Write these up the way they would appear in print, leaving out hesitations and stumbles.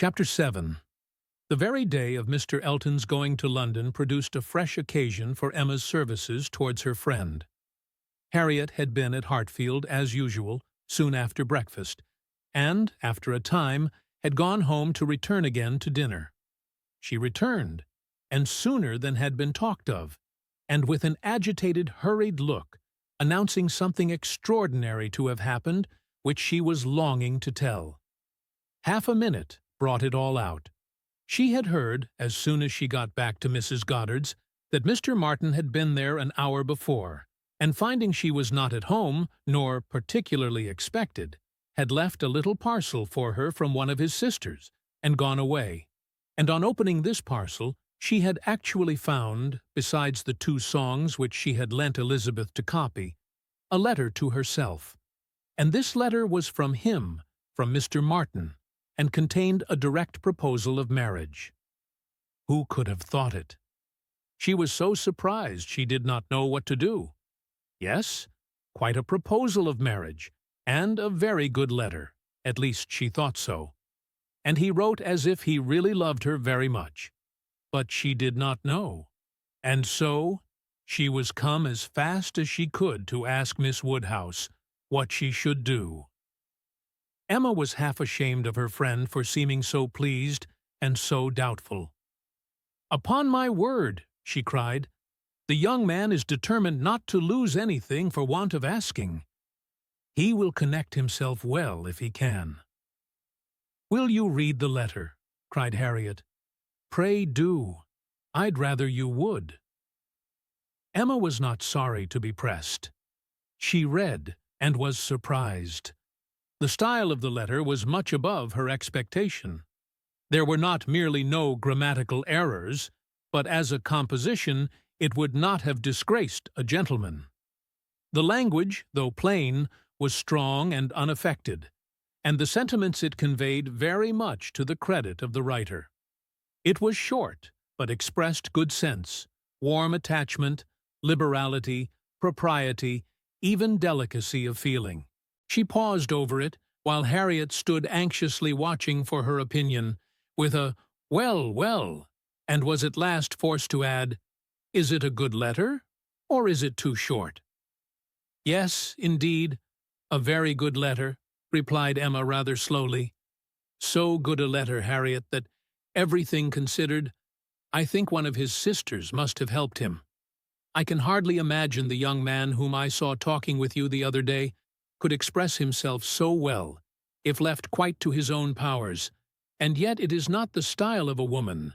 Chapter 7. The very day of Mr. Elton's going to London produced a fresh occasion for Emma's services towards her friend. Harriet had been at Hartfield, as usual, soon after breakfast, and, after a time, had gone home to return again to dinner. She returned, and sooner than had been talked of, and with an agitated, hurried look, announcing something extraordinary to have happened, which she was longing to tell. Half a minute brought it all out. She had heard, as soon as she got back to Mrs. Goddard's, that Mr. Martin had been there an hour before, and finding she was not at home, nor particularly expected, had left a little parcel for her from one of his sisters, and gone away. And on opening this parcel, she had actually found, besides the 2 songs which she had lent Elizabeth to copy, a letter to herself. And this letter was from him, from Mr. Martin, and contained a direct proposal of marriage. Who could have thought it? She was so surprised she did not know what to do. Yes, quite a proposal of marriage, and a very good letter, at least she thought so. And he wrote as if he really loved her very much. But she did not know. And so she was come as fast as she could to ask Miss Woodhouse what she should do. Emma was half ashamed of her friend for seeming so pleased and so doubtful. "Upon my word," she cried, "the young man is determined not to lose anything for want of asking. He will connect himself well if he can." "Will you read the letter?" cried Harriet. "Pray do. I'd rather you would." Emma was not sorry to be pressed. She read, and was surprised. The style of the letter was much above her expectation. There were not merely no grammatical errors, but as a composition it would not have disgraced a gentleman. The language, though plain, was strong and unaffected, and the sentiments it conveyed very much to the credit of the writer. It was short, but expressed good sense, warm attachment, liberality, propriety, even delicacy of feeling. She paused over it, while Harriet stood anxiously watching for her opinion, with a "well, well," and was at last forced to add, "Is it a good letter, or is it too short?" "Yes, indeed, a very good letter," replied Emma rather slowly. "So good a letter, Harriet, that, everything considered, I think one of his sisters must have helped him. I can hardly imagine the young man whom I saw talking with you the other day could express himself so well, if left quite to his own powers, and yet it is not the style of a woman.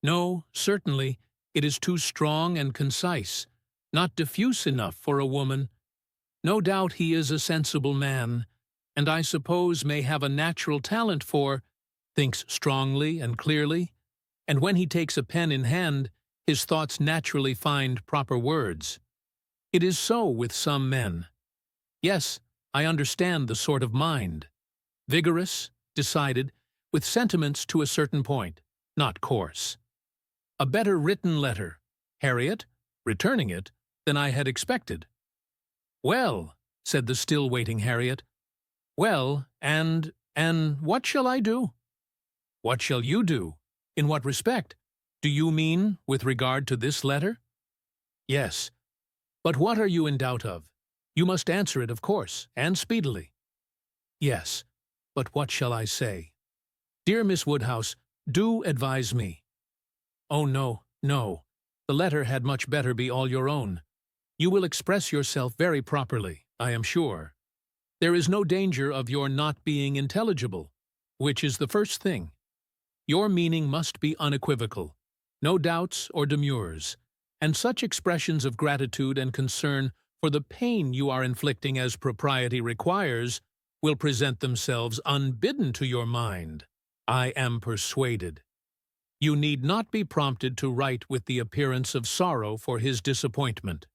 No, certainly, it is too strong and concise, not diffuse enough for a woman. No doubt he is a sensible man, and I suppose may have a natural talent for, thinks strongly and clearly, and when he takes a pen in hand, his thoughts naturally find proper words. It is so with some men. Yes, I understand the sort of mind. Vigorous, decided, with sentiments to a certain point, not coarse. A better written letter, Harriet, returning it, than I had expected." "Well," said the still waiting Harriet. "Well, and what shall I do?" "What shall you do? In what respect? Do you mean with regard to this letter?" "Yes. But what are you in doubt of? You must answer it, of course, and speedily." "Yes, but what shall I say? Dear Miss Woodhouse, do advise me." "Oh, no, no. The letter had much better be all your own. You will express yourself very properly, I am sure. There is no danger of your not being intelligible, which is the first thing. Your meaning must be unequivocal, no doubts or demurs, and such expressions of gratitude and concern for the pain you are inflicting as propriety requires will present themselves unbidden to your mind, I am persuaded. You need not be prompted to write with the appearance of sorrow for his disappointment."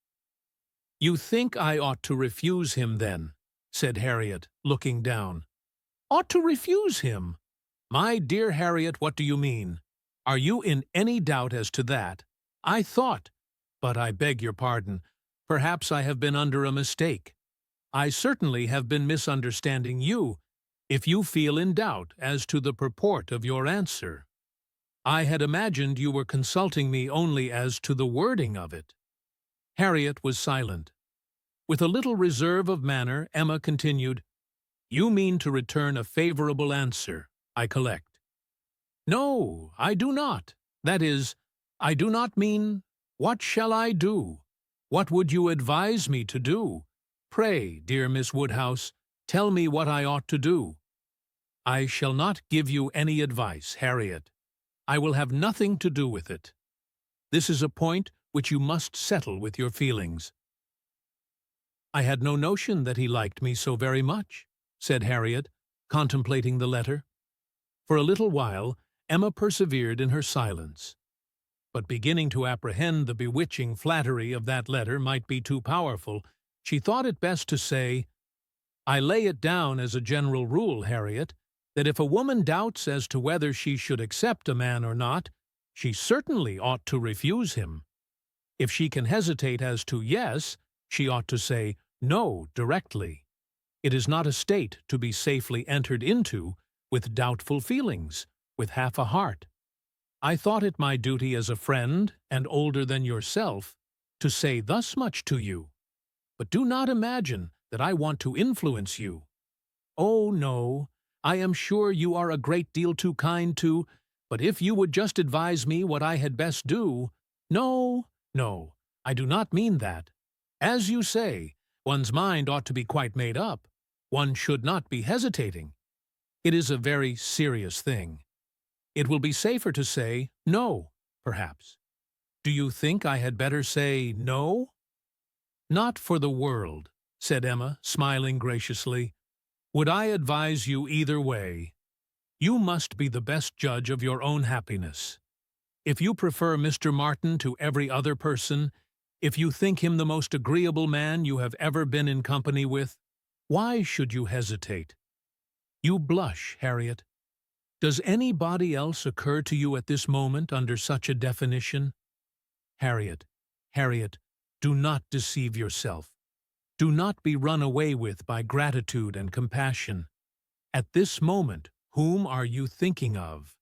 "You think I ought to refuse him, then?" said Harriet, looking down. "Ought to refuse him? My dear Harriet, what do you mean? Are you in any doubt as to that? I thought, but I beg your pardon, perhaps I have been under a mistake. I certainly have been misunderstanding you, if you feel in doubt as to the purport of your answer. I had imagined you were consulting me only as to the wording of it." Harriet was silent. With a little reserve of manner, Emma continued, "You mean to return a favorable answer, I collect." "No, I do not. That is, I do not mean, what shall I do? What would you advise me to do? Pray, dear Miss Woodhouse, tell me what I ought to do." "I shall not give you any advice, Harriet. I will have nothing to do with it. This is a point which you must settle with your feelings." "I had no notion that he liked me so very much," said Harriet, contemplating the letter. For a little while, Emma persevered in her silence. But beginning to apprehend the bewitching flattery of that letter might be too powerful, she thought it best to say, "I lay it down as a general rule, Harriet, that if a woman doubts as to whether she should accept a man or not, she certainly ought to refuse him. If she can hesitate as to yes, she ought to say no directly. It is not a state to be safely entered into with doubtful feelings, with half a heart. I thought it my duty as a friend, and older than yourself, to say thus much to you. But do not imagine that I want to influence you. Oh, no, I am sure you are a great deal too kind to, but if you would just advise me what I had best do— No, no, I do not mean that. As you say, one's mind ought to be quite made up. One should not be hesitating. It is a very serious thing. It will be safer to say no, perhaps. Do you think I had better say no?" "Not for the world," said Emma, smiling graciously. "Would I advise you either way? You must be the best judge of your own happiness. If you prefer Mr. Martin to every other person, if you think him the most agreeable man you have ever been in company with, why should you hesitate? You blush, Harriet. Does anybody else occur to you at this moment under such a definition? Harriet, Harriet, do not deceive yourself. Do not be run away with by gratitude and compassion. At this moment, whom are you thinking of?"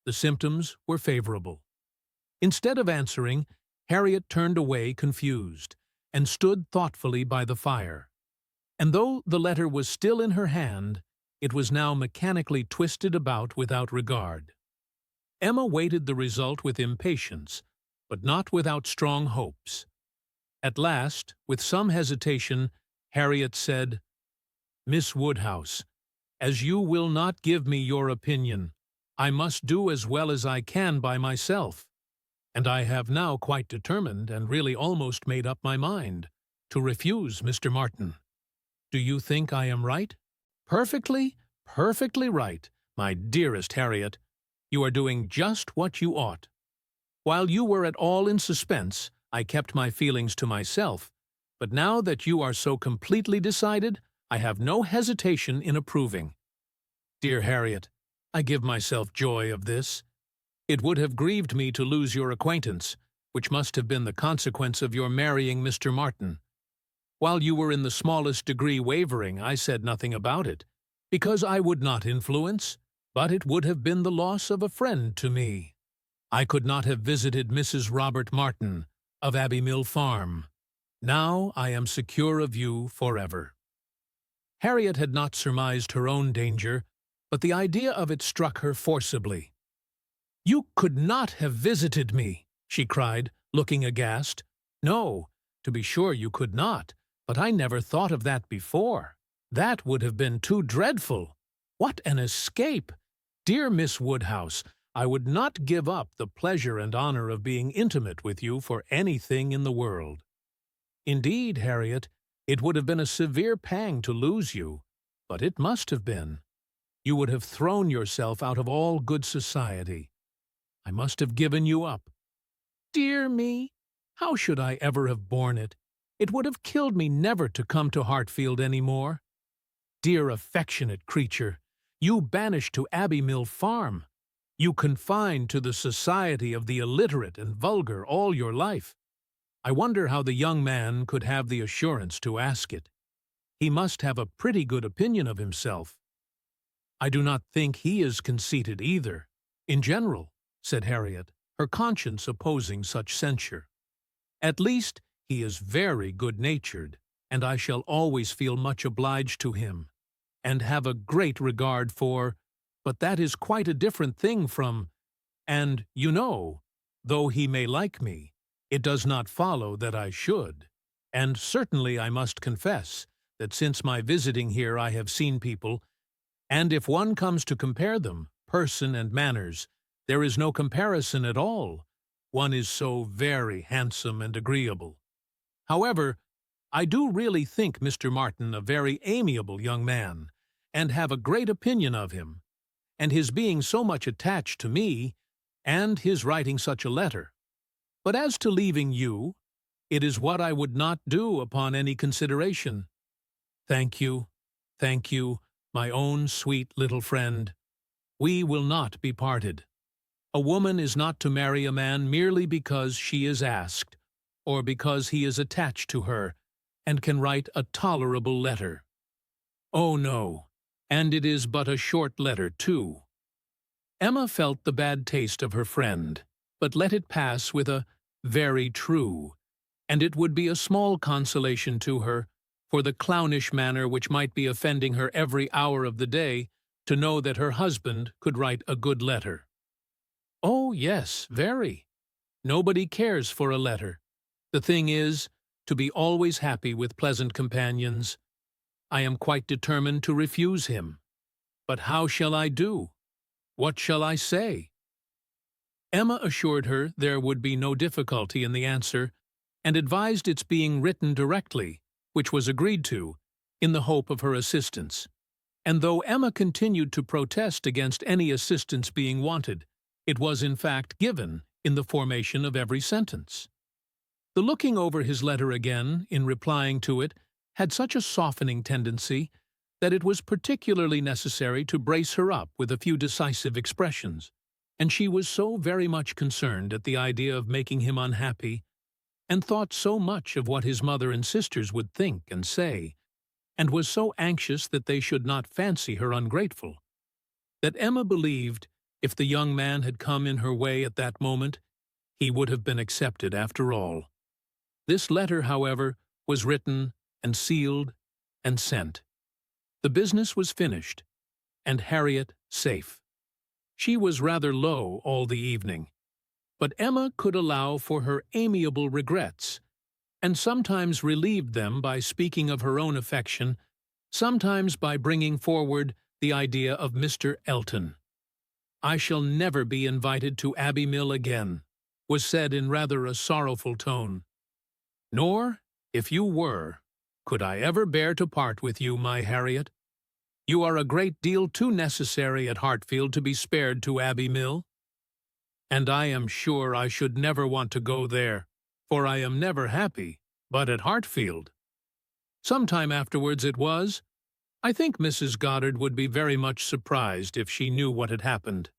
The symptoms were favorable. Instead of answering, Harriet turned away confused, and stood thoughtfully by the fire. And though the letter was still in her hand, it was now mechanically twisted about without regard. Emma waited the result with impatience, but not without strong hopes. At last, with some hesitation, Harriet said, "Miss Woodhouse, as you will not give me your opinion, I must do as well as I can by myself, and I have now quite determined, and really almost made up my mind, to refuse Mr. Martin. Do you think I am right?" "Perfectly, perfectly right, my dearest Harriet. You are doing just what you ought. While you were at all in suspense, I kept my feelings to myself, but now that you are so completely decided, I have no hesitation in approving. Dear Harriet, I give myself joy of this. It would have grieved me to lose your acquaintance, which must have been the consequence of your marrying Mr. Martin. While you were in the smallest degree wavering, I said nothing about it, because I would not influence, but it would have been the loss of a friend to me. I could not have visited Mrs. Robert Martin, of Abbey Mill Farm. Now I am secure of you forever." Harriet had not surmised her own danger, but the idea of it struck her forcibly. "You could not have visited me," she cried, looking aghast. "No, to be sure you could not, but I never thought of that before. That would have been too dreadful. What an escape! Dear Miss Woodhouse, I would not give up the pleasure and honor of being intimate with you for anything in the world. Indeed, Harriet, it would have been a severe pang to lose you, but it must have been. You would have thrown yourself out of all good society. I must have given you up. Dear me, how should I ever have borne it? It would have killed me never to come to Hartfield any more. Dear affectionate creature, you banished to Abbey Mill Farm. You confined to the society of the illiterate and vulgar all your life. I wonder how the young man could have the assurance to ask it. He must have a pretty good opinion of himself, I do not think he is conceited either, in general, said Harriet, her conscience opposing such censure. At least he is very good-natured, and I shall always feel much obliged to him, and have a great regard for, but that is quite a different thing from, and, you know, though he may like me, it does not follow that I should, and certainly I must confess that since my visiting here I have seen people, and if one comes to compare them, person and manners, there is no comparison at all. One is so very handsome and agreeable. However, I do really think Mr. Martin a very amiable young man, and have a great opinion of him, and his being so much attached to me, and his writing such a letter. But as to leaving you, it is what I would not do upon any consideration. Thank you, my own sweet little friend. We will not be parted. A woman is not to marry a man merely because she is asked, or because he is attached to her, and can write a tolerable letter. Oh, no, and it is but a short letter, too. Emma felt the bad taste of her friend, but let it pass with a very true, and it would be a small consolation to her, for the clownish manner which might be offending her every hour of the day, to know that her husband could write a good letter. Oh, yes, very. Nobody cares for a letter. The thing is, to be always happy with pleasant companions. I am quite determined to refuse him. But how shall I do? What shall I say? Emma assured her there would be no difficulty in the answer, and advised its being written directly, which was agreed to, in the hope of her assistance. And though Emma continued to protest against any assistance being wanted, it was in fact given in the formation of every sentence. The looking over his letter again, in replying to it, had such a softening tendency that it was particularly necessary to brace her up with a few decisive expressions, and she was so very much concerned at the idea of making him unhappy, and thought so much of what his mother and sisters would think and say, and was so anxious that they should not fancy her ungrateful, that Emma believed if the young man had come in her way at that moment, he would have been accepted after all. This letter, however, was written and sealed and sent. The business was finished, and Harriet safe. She was rather low all the evening, but Emma could allow for her amiable regrets, and sometimes relieved them by speaking of her own affection, sometimes by bringing forward the idea of Mr. Elton. "I shall never be invited to Abbey Mill again," was said in rather a sorrowful tone. "Nor, if you were, could I ever bear to part with you, my Harriet. You are a great deal too necessary at Hartfield to be spared to Abbey Mill. And I am sure I should never want to go there, for I am never happy but at Hartfield." Some time afterwards it was, "I think Mrs. Goddard would be very much surprised if she knew what had happened.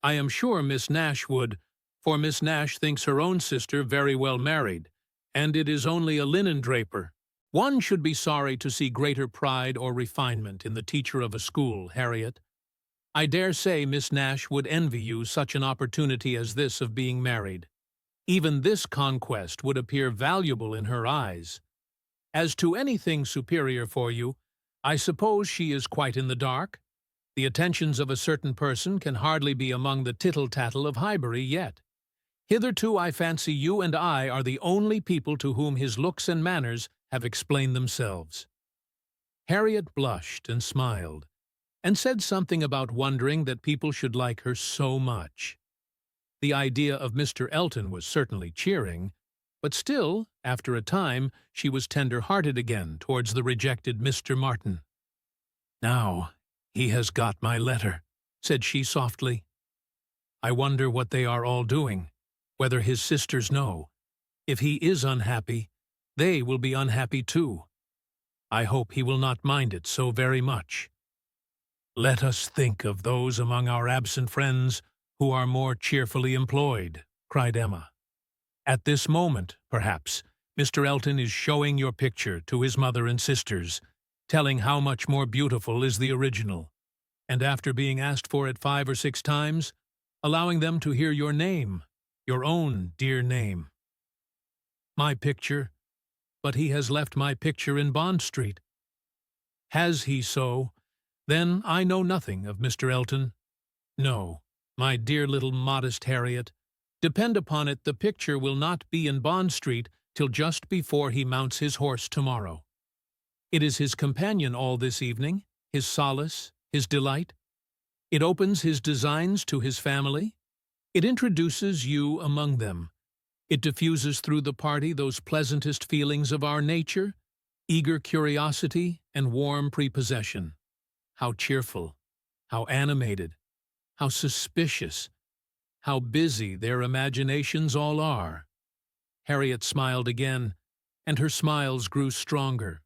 I am sure Miss Nash would, for Miss Nash thinks her own sister very well married, and it is only a linen draper. One should be sorry to see greater pride or refinement in the teacher of a school, Harriet. I dare say Miss Nash would envy you such an opportunity as this of being married. Even this conquest would appear valuable in her eyes. As to anything superior for you, I suppose she is quite in the dark. The attentions of a certain person can hardly be among the tittle-tattle of Highbury yet. Hitherto I fancy you and I are the only people to whom his looks and manners have explained themselves." Harriet blushed and smiled, and said something about wondering that people should like her so much. The idea of Mr. Elton was certainly cheering, but still, after a time, she was tender-hearted again towards the rejected Mr. Martin. "Now, he has got my letter," said she softly. "I wonder what they are all doing, whether his sisters know. If he is unhappy, they will be unhappy too. I hope he will not mind it so very much. Let us think of those among our absent friends who are more cheerfully employed," cried Emma. "At this moment, perhaps, Mr. Elton is showing your picture to his mother and sisters, telling how much more beautiful is the original, and after being asked for it 5 or 6 times, allowing them to hear your name, your own dear name. My picture, but he has left my picture in Bond Street. Has he so? Then I know nothing of Mr. Elton. No, my dear little modest Harriet, depend upon it the picture will not be in Bond Street till just before he mounts his horse tomorrow. It is his companion all this evening, his solace, his delight. It opens his designs to his family. It introduces you among them. It diffuses through the party those pleasantest feelings of our nature, eager curiosity and warm prepossession. How cheerful, how animated, how suspicious, how busy their imaginations all are. Harriet smiled again, and her smiles grew stronger.